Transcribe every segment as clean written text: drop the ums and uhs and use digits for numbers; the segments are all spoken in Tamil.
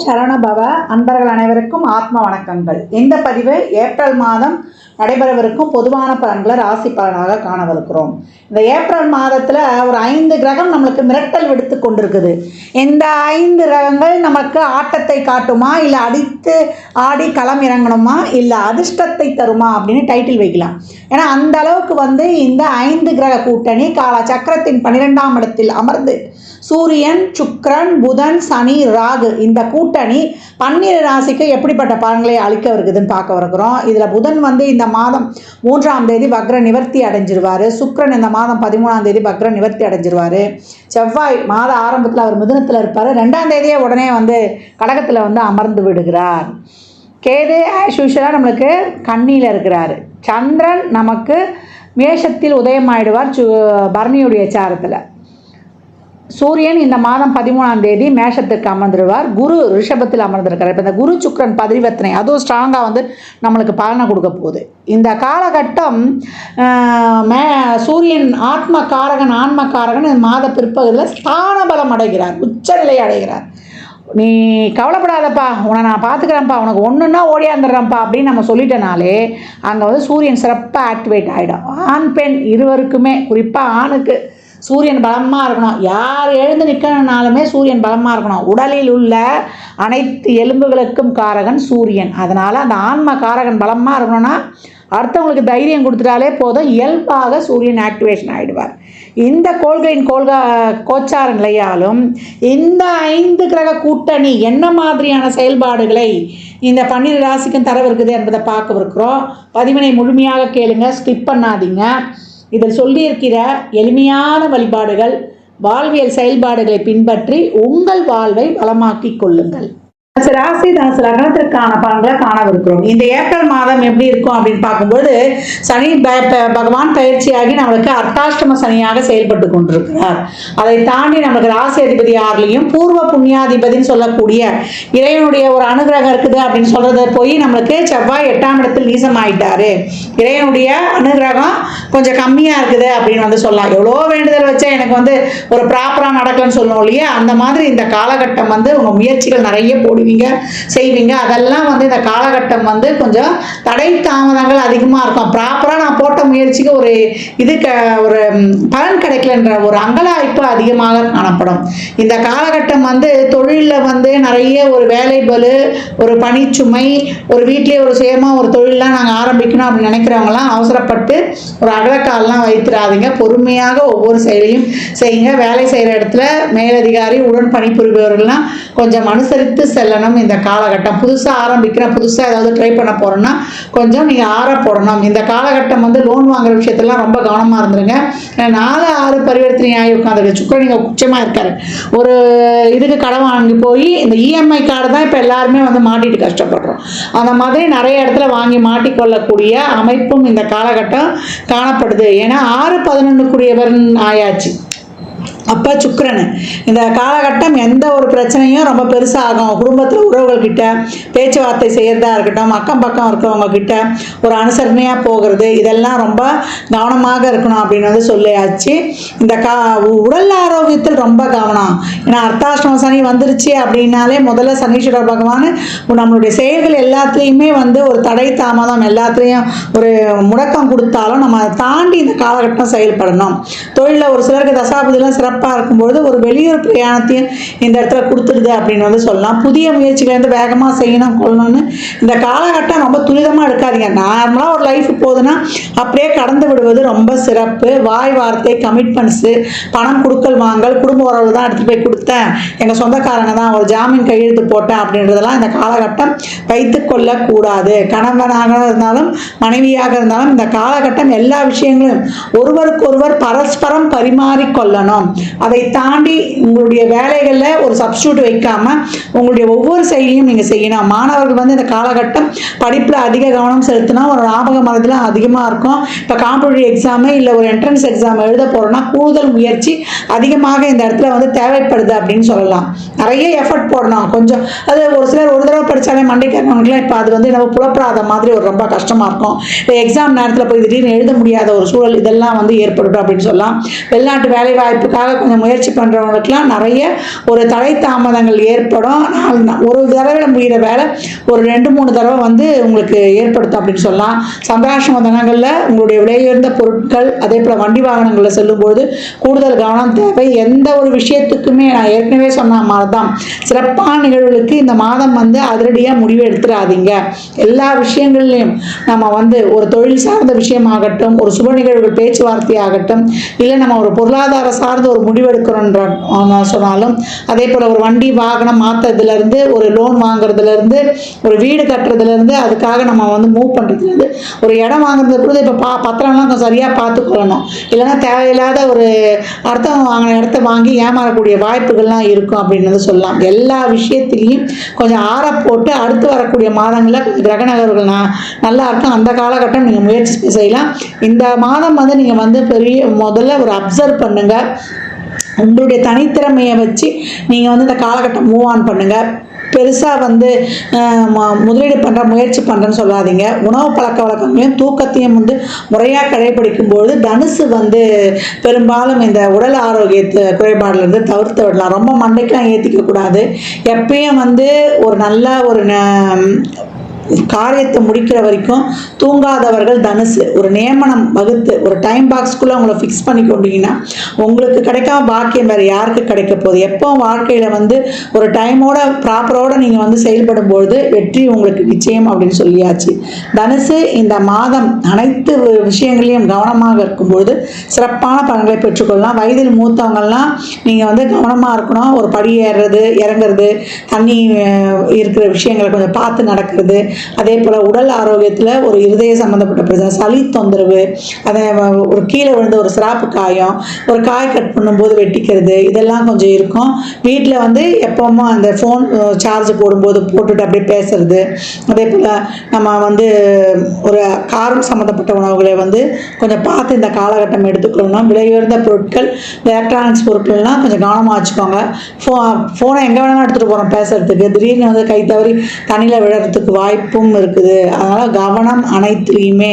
சரணபவ அன்பர்கள் அனைவருக்கும் ஆத்ம வணக்கங்கள். இந்த பதிவு ஏப்ரல் மாதம் நடைபெறவிருக்கும் பொதுவான பலன்களை ராசி பலனாக காணவிருக்கிறோம். இந்த ஏப்ரல் மாதத்தில் ஒரு 5 கிரகம் நம்மளுக்கு மிரட்டல் விடுத்து கொண்டிருக்குது. இந்த 5 கிரகங்கள் நமக்கு ஆட்டத்தை காட்டுமா, இல்லை அடித்து ஆடி களம் இறங்கணுமா, இல்லை அதிர்ஷ்டத்தை தருமா அப்படின்னு டைட்டில் வைக்கலாம். ஏன்னா அந்த அளவுக்கு இந்த 5 கிரக கூட்டணி கால சக்கரத்தின் 12ஆம் இடத்தில் அமர்ந்து சூரியன், சுக்கிரன், புதன், சனி, ராகு இந்த கூட்டணி 12 ராசிக்கு எப்படிப்பட்ட பலன்களை அளிக்க இருக்குதுன்னு பார்க்க இருக்கிறோம். இதில் புதன் இந்த மாதம் 3ஆம் தேதி வக்ர நிவர்த்தி அடைஞ்சிருவார். சுக்கிரன் இந்த மாதம் 13ஆம் தேதி வக்ர நிவர்த்தி அடைஞ்சிருவார். செவ்வாய் மாத ஆரம்பத்தில் அவர் மிதுனத்தில் இருப்பார். 2ஆம் தேதியே உடனே கடகத்தில் அமர்ந்து விடுகிறார். கேது ஆஸ் யூஷுவலாக நம்மளுக்கு கன்னியில் இருக்கிறார். சந்திரன் நமக்கு மேஷத்தில் உதயமாயிடுவார் பரணியுடைய சாரத்தில். சூரியன் இந்த மாதம் 13ஆம் தேதி மேஷத்துக்கு அமர்ந்துடுவார். குரு ரிஷபத்தில் அமர்ந்திருக்கிறார். இப்போ இந்த குரு சுக்கிரன் பரிவர்த்தனை அதுவும் ஸ்ட்ராங்காக நம்மளுக்கு பலனை கொடுக்க போகுது. இந்த காலகட்டம் சூரியன் ஆத்மகாரகன் ஆன்மகாரகன் இந்த மாத பிற்பகுதியில் ஸ்தான பலம் அடைகிறார், உச்சநிலை அடைகிறார். நீ கவலைப்படாதப்பா, உன்னை நான் பார்த்துக்கிறேன்ப்பா, உனக்கு ஒன்றுன்னா ஓடியாந்துடுறேன்ப்பா அப்படின்னு நம்ம சொல்லிட்டனாலே அங்கே சூரியன் சிறப்பாக ஆக்டிவேட் ஆகிடும். ஆண் பெண் இருவருக்குமே, குறிப்பாக ஆணுக்கு சூரியன் பலமாக இருக்கணும். யார் எழுந்து நிற்கணுன்னாலுமே சூரியன் பலமாக இருக்கணும். உடலில் உள்ள அனைத்து எலும்புகளுக்கும் காரகன் சூரியன். அதனால் அந்த ஆன்ம காரகன் பலமாக இருக்கணும்னா அடுத்தவங்களுக்கு தைரியம் கொடுத்துட்டாலே போதும், இயல்பாக சூரியன் ஆக்டிவேஷன் ஆகிடுவார். இந்த கோள்களின் கோச்சார நிலையாலும் இந்த 5 கிரக கூட்டணி என்ன மாதிரியான செயல்பாடுகளை இந்த 12 ராசிக்கும் தரவிருக்குது என்பதை பார்க்க இருக்கிறோம். பதிவினை முழுமையாக கேளுங்க, ஸ்கிப் பண்ணாதீங்க. இதில் சொல்லியிருக்கிற எளிமையான வழிபாடுகள், வாழ்வியல் செயல்பாடுகளை பின்பற்றி உங்கள் வாழ்வை வளமாக்கிக் கொள்ளுங்கள். ராசி தனுசு லக்னத்திற்கான பலன்களை காணவிருக்கிறோம். இந்த ஏப்ரல் மாதம் எப்படி இருக்கும் அப்படின்னு பார்க்கும்போது சனி பகவான் பயிற்சியாகி நம்மளுக்கு அர்த்தாஷ்டம சனியாக செயல்பட்டு கொண்டிருக்கிறார். அதை தாண்டி நம்மளுக்கு ராசி அதிபதி 6லையும் பூர்வ புண்ணியாதிபதினு சொல்லக்கூடிய இறைவனுடைய ஒரு அனுகிரகம் இருக்குது அப்படின்னு சொல்றத போய் நம்மளுக்கு செவ்வாய் 8ஆம் இடத்தில் நீசம் ஆயிட்டாரு. இறைவனுடைய அனுகிரகம் கொஞ்சம் கம்மியா இருக்குது அப்படின்னு சொல்லலாம். எவ்வளோ வேண்டுதல் வச்சா எனக்கு ஒரு ப்ராப்பரா நடக்கலன்னு சொல்லணும் இல்லையா, அந்த மாதிரி இந்த காலகட்டம் உங்க முயற்சிகள் நிறைய போடுவீங்க, செய்வீங்க. அதெல்லாம் இந்த காலகட்டம் கொஞ்சம் தடை தாமதங்கள் அதிகமாக இருக்கும். ப்ராப்பராக நான் போட்ட முயற்சிக்கு ஒரு பலன் கிடைக்கலன்ற ஒரு அங்கலாய்ப்பு அதிகமாக காணப்படும். இந்த காலகட்டம் தொழிலில் நிறைய ஒரு வேலை பளு, ஒரு பணிச்சுமை, ஒரு வீட்டிலே ஒரு சுயமாக ஒரு தொழிலெலாம் நாங்கள் ஆரம்பிக்கணும் அப்படின்னு நினைக்கிறவங்களாம் அவசரப்பட்டு ஒரு அகலக்காலெலாம் வைத்திராதீங்க. பொறுமையாக ஒவ்வொரு செயலையும் செய்யுங்க. வேலை செய்கிற இடத்துல மேலதிகாரி உடன் பணிபுரிபவர்கள்லாம் கொஞ்சம் அனுசரித்து செல்லணும். இந்த காலகட்டம் புதுசாக ஆரம்பிக்கிறேன், புதுசாக ஏதாவது ட்ரை பண்ண போகிறோன்னா கொஞ்சம் நீங்கள் ஆற போடணும். இந்த காலகட்டம் லோன் வாங்குற விஷயத்தெல்லாம் ரொம்ப கவனமாக இருந்துருங்க. 4-6 பரிவர்த்தனை ஆகி உட்காந்துருக்கு. சுக்கரன் நீங்கள் உச்சமாக இருக்காரு. ஒரு இதுக்கு கடன் வாங்கி போய் இந்த இஎம்ஐ கார்டு தான் இப்போ எல்லாருமே மாட்டிட்டு கஷ்டப்படுறோம். அந்த மாதிரி நிறைய இடத்துல வாங்கி மாட்டிக்கொள்ளக்கூடிய அமைப்பும் இந்த காலகட்டம் காணப்படுது. ஏன்னா 6-11 ஆயாச்சு. அப்போ சுக்கிரன் இந்த காலகட்டம் எந்த ஒரு பிரச்சனையும் ரொம்ப பெருசாகும். குடும்பத்தில் உறவுகள்கிட்ட பேச்சுவார்த்தை செய்கிறதா இருக்கட்டும், அக்கம் பக்கம் இருக்கிறவங்க கிட்ட ஒரு அனுசரணையாக போகிறது, இதெல்லாம் ரொம்ப கவனமாக இருக்கணும் அப்படின்னு சொல்லியாச்சு. இந்த உடல் ஆரோக்கியத்தில் ரொம்ப கவனம். ஏன்னா அர்த்தாஷ்டம சனி வந்துருச்சு அப்படின்னாலே முதல்ல சனீஸ்வர பகவான் நம்மளுடைய செயல்கள் எல்லாத்துலேயுமே ஒரு தடை தாமதம் எல்லாத்துலேயும் ஒரு முடக்கம் கொடுத்தாலும் நம்ம அதை தாண்டி இந்த காலகட்டம் செயல்படணும். தொழிலில் ஒரு சிலருக்கு தசாபதிலாம் சிறப்பாக இருக்கும்பொழுது ஒரு வெளியூர் பிரயாணத்தையும் இந்த இடத்துல கொடுத்துருது அப்படின்னு சொல்லலாம். புதிய முயற்சிகளை வேகமாக செய்யணும் கொள்ளணும்னு இந்த காலகட்டம் ரொம்ப துரிதமாக எடுக்காதீங்க. நார்மலாக ஒரு லைஃப் போகுதுன்னா அப்படியே கடந்து விடுவது ரொம்ப சிறப்பு. வாய் வார்த்தை, கமிட்மெண்ட்ஸு, பணம் கொடுக்கல் வாங்கல், குடும்ப உறவு தான் எடுத்துகிட்டு போய் கொடுத்தேன், எங்கள் சொந்தக்காரங்க தான் ஒரு ஜாமீன் கையெழுத்து போட்டேன் அப்படின்றதெல்லாம் இந்த காலகட்டம் வைத்து கொள்ளக்கூடாது. கணவனாக இருந்தாலும் மனைவியாக இருந்தாலும் இந்த காலகட்டம் எல்லா விஷயங்களும் ஒருவருக்கொருவர் பரஸ்பரம் பரிமாறிக்கொள்ளணும். அதை தாண்டி உங்களுடைய வேலைகளில் ஒரு சப்ஸ்டியூட் வைக்காமல் உங்களுடைய ஒவ்வொரு செயலையும் நீங்கள் செய்யணும். மாணவர்கள் இந்த காலகட்டம் படிப்பில் அதிக கவனம் செலுத்தினா ஒரு ஞாபக மரத்தில் அதிகமாக இருக்கும். இப்போ காம்படிட்டிவ் எக்ஸாமு இல்லை ஒரு என்ட்ரன்ஸ் எக்ஸாம் எழுத போகிறோன்னா கூடுதல் முயற்சி அதிகமாக இந்த இடத்துல தேவைப்படுது அப்படின்னு சொல்லலாம். நிறைய எஃபர்ட் போடணும். கொஞ்சம் அது ஒரு சிலர் ஒரு தடவை படித்தாலே மண்டைக்காரவங்களுக்குலாம் இப்போ அது நம்ம புலப்படாத மாதிரி ஒரு ரொம்ப கஷ்டமாக இருக்கும். இப்போ எக்ஸாம் நேரத்தில் போய் திடீர்னு எழுத முடியாத ஒரு சூழல் இதெல்லாம் ஏற்படட்டும் அப்படின்னு சொல்லலாம். வெளிநாட்டு வேலை வாய்ப்புக்காக அதுக்காக கொஞ்சம் முயற்சி பண்ணுறவங்களுக்குலாம் நிறைய ஒரு தடை தாமதங்கள் ஏற்படும். ஒரு தடவை முடிகிற வேலை ஒரு 2-3 தடவை வந்து உங்களுக்கு ஏற்படுத்தும் அப்படின்னு சொல்லலாம். சந்திராஷ்டம தினங்களில் உங்களுடைய விலையுயர்ந்த பொருட்கள் அதே போல் வண்டி வாகனங்களில் செல்லும்போது கூடுதல் கவனம் தேவை. எந்த ஒரு விஷயத்துக்குமே நான் ஏற்கனவே சொன்ன மாதிரி தான், சிறப்பான நிகழ்வுகளுக்கு இந்த மாதம் வந்து அதிரடியாக முடிவு எடுத்துடாதீங்க. எல்லா விஷயங்கள்லையும் நம்ம வந்து ஒரு தொழில் சார்ந்த விஷயமாகட்டும், ஒரு சுப நிகழ்வுகள் பேச்சுவார்த்தை ஆகட்டும், இல்லை நம்ம ஒரு பொருளாதார சார்ந்த ஒரு முடிவெடுக்கிறோன்ற சொன்னாலும், அதே போல் ஒரு வண்டி வாகனம் மாற்றுறதுலேருந்து, ஒரு லோன் வாங்குறதுலேருந்து, ஒரு வீடு கட்டுறதுலேருந்து, அதுக்காக நம்ம வந்து மூவ் பண்ணுறதுலேருந்து, ஒரு இடம் வாங்குறது கூட இப்போ பத்திரம்லாம் கொஞ்சம் சரியாக பார்த்துக்கொள்ளணும். இல்லைன்னா தேவையில்லாத ஒரு அர்த்தம் வாங்கின இடத்த வாங்கி ஏமாறக்கூடிய வாய்ப்புகள்லாம் இருக்கும் அப்படின்னு சொல்லலாம். எல்லா விஷயத்திலையும் கொஞ்சம் ஆற போட்டு அடுத்து வரக்கூடிய மாதங்களில் கொஞ்சம் கிரக நகர்கள் நல்லா இருக்கும். அந்த காலகட்டம் நீங்கள் முயற்சி செய்யலாம். இந்த மாதம் வந்து நீங்கள் வந்து முதல்ல ஒரு அப்சர்வ் பண்ணுங்கள். உங்களுடைய தனித்திறமையை வச்சு நீங்கள் வந்து இந்த காலகட்டம் மூவ் ஆன் பண்ணுங்கள். பெருசாக வந்து முதலீடு பண்ணுற முயற்சி பண்ணுறேன்னு சொல்லாதீங்க. உணவு பழக்க வழக்கங்களையும் தூக்கத்தையும் வந்து முறையாக கடைபிடிக்கும்போது தனுசு வந்து பெரும்பாலும் இந்த உடல் ஆரோக்கியத்து குறைபாடுலேருந்து தவிர்த்து விடலாம். ரொம்ப மண்டைக்கெலாம் ஏற்றிக்கக்கூடாது. எப்பயும் வந்து ஒரு நல்ல ஒரு காரியத்தை முடிக்கிற வரைக்கும் தூங்காதவர்கள் தனுசு. ஒரு நியமனம் வகுத்து ஒரு டைம் பாக்ஸ்க்குள்ளே உங்களை ஃபிக்ஸ் பண்ணி கொண்டீங்கன்னா உங்களுக்கு கிடைக்காம பாக்கியம் வேறு யாருக்கு கிடைக்க போகுது. எப்போ வாழ்க்கையில் வந்து ஒரு டைமோட ப்ராப்பரோடு நீங்கள் வந்து செயல்படும்பொழுது வெற்றி உங்களுக்கு நிச்சயம் அப்படின்னு சொல்லியாச்சு. தனுசு இந்த மாதம் அனைத்து விஷயங்களையும் கவனமாக இருக்கும்பொழுது சிறப்பான பலன்களை பெற்றுக்கொள்ளலாம். வயதில் மூத்தவங்கள்லாம் நீங்கள் வந்து கவனமாக இருக்கணும். ஒரு படி ஏறுறது இறங்குறது, தண்ணி இருக்கிற விஷயங்களை கொஞ்சம் பார்த்து நடக்கிறது. அதே போல் உடல் ஆரோக்கியத்தில் ஒரு இருதய சம்மந்தப்பட்ட பிரச்சனை, சளி தொந்தரவு, அதை ஒரு கீழே விழுந்த ஒரு சிராப்பு காயம், ஒரு காய் கட் பண்ணும்போது வெட்டிக்கிறது, இதெல்லாம் கொஞ்சம் இருக்கும். வீட்டில் வந்து எப்போவுமே அந்த ஃபோன் சார்ஜ் போடும்போது போட்டுட்டு அப்படியே பேசுறது, அதே போல் நம்ம வந்து ஒரு காரம் சம்மந்தப்பட்ட உணவுகளை வந்து கொஞ்சம் பார்த்து இந்த காலகட்டம் எடுத்துக்கொள்ளணும். விலையுயர்ந்த பொருட்கள், எலக்ட்ரானிக்ஸ் பொருட்கள்லாம் கொஞ்சம் கவனமாக வச்சுக்கோங்க. ஃபோனை எங்கே வேணாலும் எடுத்துகிட்டு போகிறோம் பேசுகிறதுக்கு, திடீர்னு வந்து கை தவறி தண்ணியில் விழறதுக்கு வாய்ப்பும் இருக்குது. அதனால் கவனம் அனைத்துலேயுமே.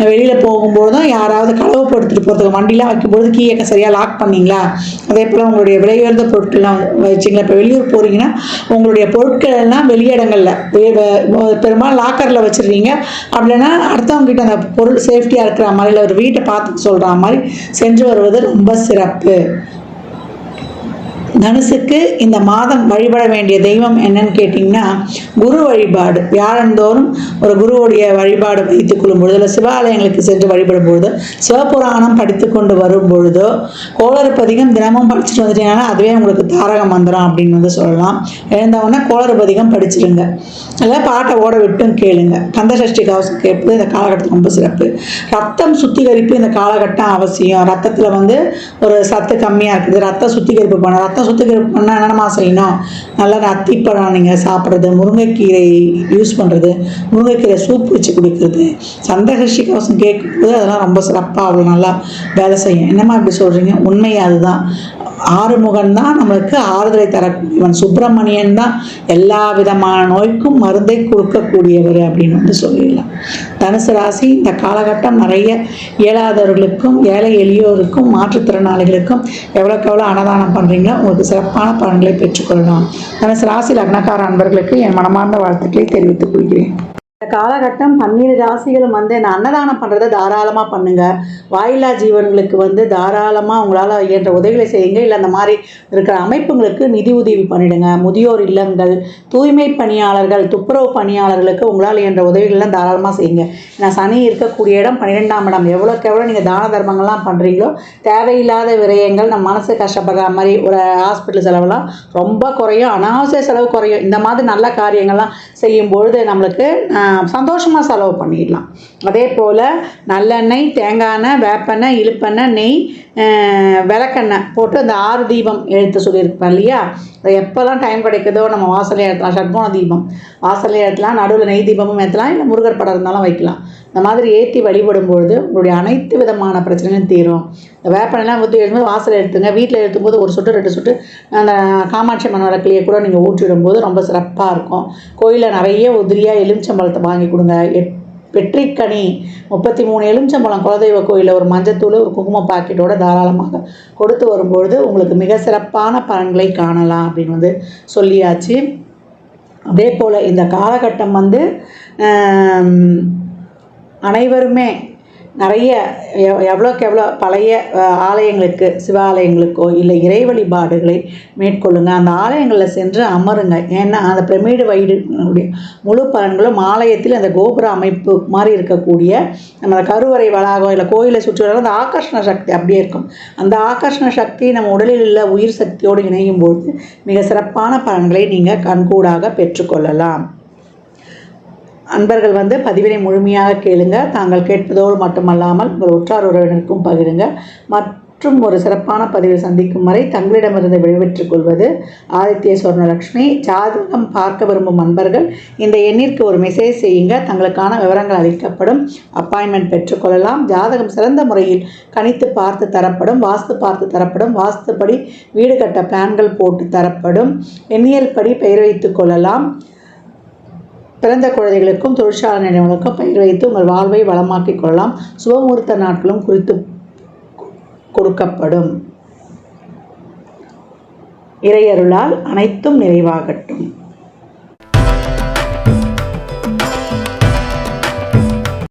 வெளியில் போகும்போதும் யாராவது களவுப்படுத்திட்டு போகிறதுக்கு வண்டிலாம் வைக்கும்போது கீயை சரியாக லாக் பண்ணிங்களா, அதே போல் உங்களுடைய விலையுயர்ந்த பொருட்கள்லாம் வச்சிங்களா. இப்போ வெளியூர் போகிறீங்கன்னா உங்களுடைய பொருட்கள் எல்லாம் வெளியிடங்களில் பெரும்பாலும் லாக்கரில் வச்சுருவீங்க. அப்படின்னா அடுத்தவங்ககிட்ட அந்த பொருள் சேஃப்டியாக இருக்கிற மாதிரி இல்லை ஒரு வீட்டை பார்த்து சொல்கிற மாதிரி சென்று வருவது ரொம்ப சிறப்பு. தனுசுக்கு இந்த மாதம் வழிபட வேண்டிய தெய்வம் என்னன்னு கேட்டிங்கன்னா குரு வழிபாடு. வியாழந்தோறும் ஒரு குருவுடைய வழிபாடு வைத்துக் கொள்ளும் பொழுது, இல்லை சிவாலயங்களுக்கு சென்று வழிபடும் பொழுதோ, சிவபுராணம் படித்து கொண்டு வரும் பொழுதோ, கோளறுப்பதிகம் தினமும் படிச்சுட்டு வந்துட்டீங்கன்னா அதுவே உங்களுக்கு தாரக மந்திரம் அப்படின்னு வந்து சொல்லலாம். எழுந்தவொடனே கோளறுப்பதிகம் படிச்சிடுங்க, இல்லை பாட்டை ஓட விட்டும் கேளுங்க. கந்தசஷ்டி கவசம் கேட்பது இந்த காலகட்டத்தில் ரொம்ப சிறப்பு. ரத்தம் சுத்திகரிப்பு இந்த காலகட்டம் அவசியம். ரத்தத்தில் வந்து ஒரு சத்து கம்மியாக இருக்குது, ரத்த சுத்திகரிப்பு பண்ண. ரத்தம் சுத்திகரிப்பு பண்ணால் என்னென்னமா செய்யணும், நல்லா அத்திப்பழம் நீங்கள் சாப்பிட்றது, முருங்கைக்கீரை யூஸ் பண்ணுறது, முருங்கைக்கீரை சூப் வச்சு குடிக்கிறது, சந்திரசஷ்டி கவசம் கேட்கும்போது அதெல்லாம் ரொம்ப சிறப்பாக அவ்வளோ நல்லா வேலை செய்யும். என்னம்மா இப்படி சொல்கிறீங்க? உண்மை அதுதான். ஆறுமுகன் தான் நம்மளுக்கு ஆறுதலை தரக்கூடியவன். சுப்பிரமணியன் தான் எல்லா விதமான நோய்க்கும் மருந்தை கொடுக்கக்கூடியவர் அப்படின்னு வந்து சொல்லிடலாம். தனுசு ராசி இந்த காலகட்டம் நிறைய இயலாதவர்களுக்கும் ஏழை எளியோருக்கும் மாற்றுத்திறனாளிகளுக்கும் எவ்வளோக்கு எவ்வளோ அன்னதானம் பண்ணுறீங்களோ உங்களுக்கு சிறப்பான பலன்களை பெற்றுக்கொள்ளலாம். தனுசு ராசி லக்னக்கார அன்பர்களுக்கு என் மனமார்ந்த வாழ்த்துக்களை தெரிவித்துக் கொள்கிறேன். இந்த காலகட்டம் 12 ராசிகளும் வந்து இந்த அன்னதானம் பண்ணுறதை தாராளமாக பண்ணுங்கள். வாயில்லா ஜீவன்களுக்கு வந்து தாராளமாக உங்களால் இயன்ற உதவிகளை செய்யுங்க. இல்லை அந்த மாதிரி இருக்கிற அமைப்புங்களுக்கு நிதி உதவி பண்ணிடுங்க. முதியோர் இல்லங்கள், தூய்மை பணியாளர்கள், துப்புரவு பணியாளர்களுக்கு உங்களால் இயன்ற உதவிகள்லாம் தாராளமாக செய்யுங்க. ஏன்னா சனி இருக்கக்கூடிய இடம் 12ஆம் இடம். எவ்வளோக்கு எவ்வளோ நீங்கள் தான தர்மங்கள்லாம் பண்ணுறீங்களோ தேவையில்லாத விரயங்கள், நம்ம மனசு கஷ்டப்படுற மாதிரி ஒரு ஹாஸ்பிட்டல் செலவெல்லாம் ரொம்ப குறையும், அனாவசிய செலவு குறையும். இந்த மாதிரி நல்ல காரியங்கள்லாம் செய்யும்பொழுது நம்மளுக்கு சந்தோஷமாக செலவு பண்ணிடலாம். அதே போல் நல்லெண்ணெய், தேங்காய் எண்ணெய், வேப்பெண்ணெய், இழுப்பெண்ணெய், நெய், விளக்கெண்ணெய் போட்டு அந்த 6 தீபம் எழுத்து சொல்லியிருப்பேன் இல்லையா, அது எப்போல்லாம் டைம் கிடைக்குதோ நம்ம வாசலே ஏற்றலாம். ஷட்கோண தீபம் வாசலே ஏற்றலாம், நடுவில் நெய் தீபமும் ஏற்றலாம், இல்லை முருகர் படம் இருந்தாலும் வைக்கலாம். இந்த மாதிரி ஏற்றி வழிபடும் பொழுது உங்களுடைய அனைத்து விதமான பிரச்சனைகளும் தீரும். இந்த வேப்பெண்ணெய்லாம் ஊற்றி எழுதும்போது வாசல் எடுத்துங்க. வீட்டில் எழுத்தும்போது 1 சொட்டு 2 சொட்டு அந்த காமாட்சி அம்மன் விளக்குலையே கூட நீங்கள் ஊற்றிடும்போது ரொம்ப சிறப்பாக இருக்கும். கோயிலில் நிறைய உதிரியாக எலுமிச்சம்பழத்தை வாங்கி கொடுங்க. வெற்றிக்கனி 33 எலுமிச்சம்பழம் குலதெய்வ கோயிலில் ஒரு மஞ்சத்தூள் ஒரு குங்கும பாக்கெட்டோட தாராளமாக கொடுத்து வரும்பொழுது உங்களுக்கு மிக சிறப்பான பலன்களை காணலாம் அப்படின்னு சொல்லியாச்சு. அதே போல் இந்த காலகட்டம் அனைவருமே நிறைய எவ்வளோக்கு எவ்வளோ பழைய ஆலயங்களுக்கு, சிவாலயங்களுக்கோ இல்லை இறை வழிபாடுகளை மேற்கொள்ளுங்க. அந்த ஆலயங்களில் சென்று அமருங்க. ஏன்னா அந்த பிரமிடு வயிறு முழு பலன்களும் ஆலயத்தில் அந்த கோபுர அமைப்பு மாதிரி இருக்கக்கூடிய நம்ம கருவறை வளாகம் இல்லை கோயிலை சுற்றி வர அந்த ஆகர்ஷண சக்தி அப்படியே இருக்கும். அந்த ஆகர்ஷண சக்தி நம்ம உடலில் உள்ள உயிர் சக்தியோடு இணையும் பொழுது மிக சிறப்பான பலன்களை நீங்கள் கண்கூடாக பெற்றுக்கொள்ளலாம். அன்பர்கள் பதிவினை முழுமையாக கேளுங்க. தாங்கள் கேட்பதோடு மட்டுமல்லாமல் உங்கள் உற்றார் உறவினருக்கும் பகிருங்க. மற்றும் ஒரு சிறப்பான பதிவில் சந்திக்கும் வரை தங்களிடமிருந்து விடைபெற்றுக் கொள்வது ஆதித்ய சொர்ணலக்ஷ்மி. ஜாதகம் பார்க்க விரும்பும் அன்பர்கள் இந்த எண்ணிற்கு ஒரு மெசேஜ் செய்யுங்க. தங்களுக்கான விவரங்கள் அளிக்கப்படும். அப்பாயின்மெண்ட் பெற்றுக்கொள்ளலாம். ஜாதகம் சிறந்த முறையில் கணித்து பார்த்து தரப்படும். வாஸ்து பார்த்து தரப்படும். வாஸ்துப்படி வீடு கட்ட பிளான்கள் போட்டு தரப்படும். எண்ணியல் படி பெயர் வைத்துக் கொள்ளலாம். பிறந்த குழந்தைகளுக்கும் தொழிற்சாலை நிறுவனங்களுக்கும் பெயர் வைத்து உங்கள் வாழ்வை வளமாக்கிக் கொள்ளலாம். சுபமுகூர்த்த நாட்களும் குறித்து கொடுக்கப்படும். இறையருளால் அனைத்தும் நிறைவாகட்டும்.